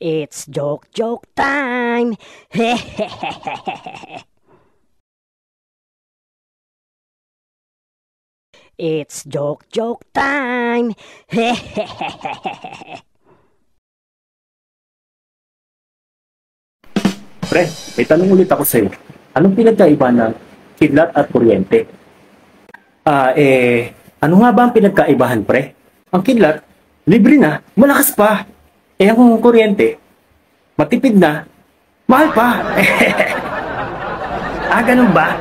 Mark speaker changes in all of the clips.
Speaker 1: It's joke time. It's joke time.
Speaker 2: Pre, may tanong ulit ako sa'yo. Anong pinagkaiba ng kidlat at kuryente? Ano nga ba ang pinagkaibahan, pre? Ang kidlat, libre na, malakas pa. Ang kuryente, matipid na, mahal pa. Ganun ba?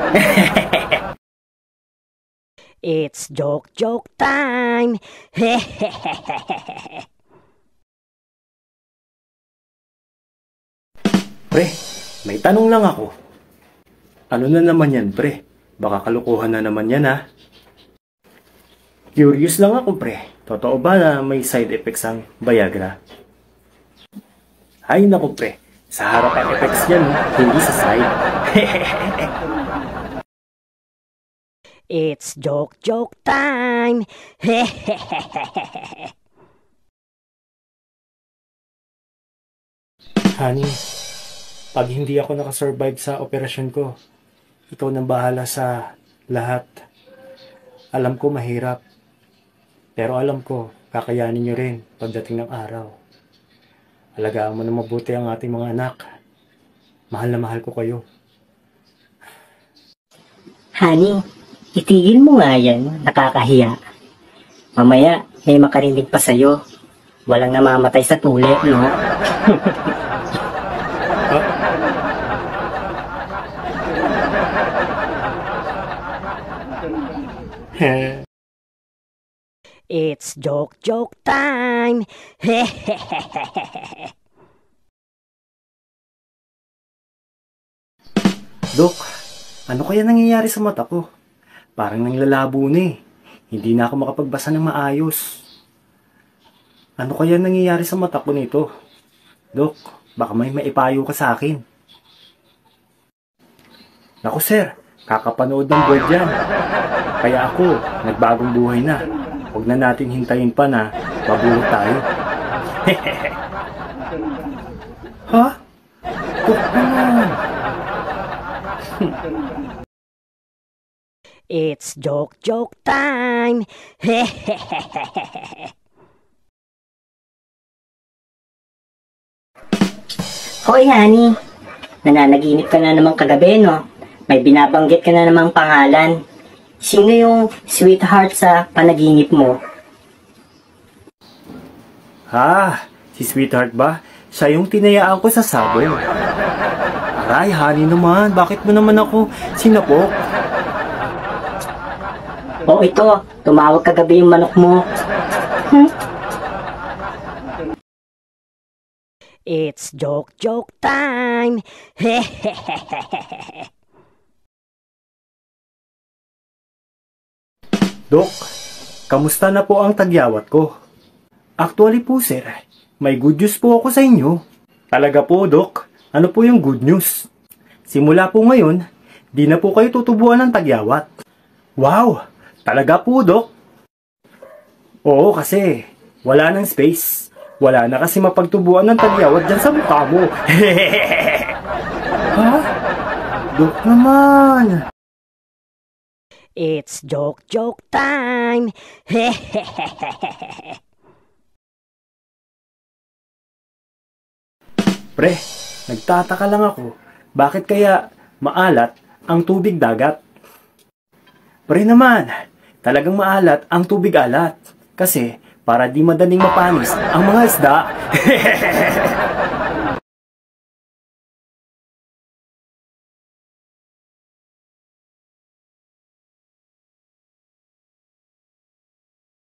Speaker 1: It's joke time.
Speaker 2: Pre, may tanong lang ako. Ano na naman yan, pre? Baka kalukuhan na naman yan, ha? Curious lang ako, pre. Totoo ba na may side effects ang Viagra? Ay, naku, pre. Sa harap ang effects niyan, hindi sa side.
Speaker 1: It's joke time.
Speaker 2: Honey, pag hindi ako nakasurvive sa operasyon ko, ikaw nang bahala sa lahat. Alam ko mahirap, pero alam ko kakayanin nyo rin pagdating ng araw. Alagaan mo na mabuti ang ating mga anak. Mahal na mahal ko kayo.
Speaker 3: Honey, itigil mo nga yan, nakakahiya. Mamaya, may makarinig pa sa'yo. Walang namamatay sa tuli, no?
Speaker 1: It's joke time.
Speaker 2: Dok, ano kaya nangyayari sa mata ko? Parang nanglalabo na eh. Hindi na ako makapagbasa ng maayos. Ano kaya nangyayari sa mata ko nito? Dok, baka may maipayo ka sa akin. Naku sir, kakapanood ng board yan. Kaya ako, nagbagong buhay na. Huwag na natin hintayin pa na mabulok tayo. Ha? Dok naman.
Speaker 1: It's joke time.
Speaker 3: Hoy, honey. Nananaginip ka na namang kagabi, no? May binabanggit ka na namang pangalan. Sino yung sweetheart sa panaginip mo?
Speaker 2: Si sweetheart ba? Siya yung tinayaan ko sa sabon. Aray, honey naman. Bakit mo naman ako sinapok?
Speaker 3: O ito, tumawag kagabi yung manok mo.
Speaker 1: It's joke time.
Speaker 2: Dok, kamusta na po ang tagyawat ko? Actually po sir, may good news po ako sa inyo. Talaga po Dok, ano po yung good news? Simula po ngayon, di na po kayo tutubuan ng tagyawat. Wow, talaga po Dok? Oo kasi, wala nang space. Wala na kasi mapagtubuan ng tagyawat dyan sa mukha mo. Ha? Dok naman.
Speaker 1: It's joke time.
Speaker 2: Pre, nagtataka lang ako, bakit kaya maalat ang tubig dagat? Pre naman, talagang maalat ang tubig alat. Kasi para di madaling mapanis ang mga isda.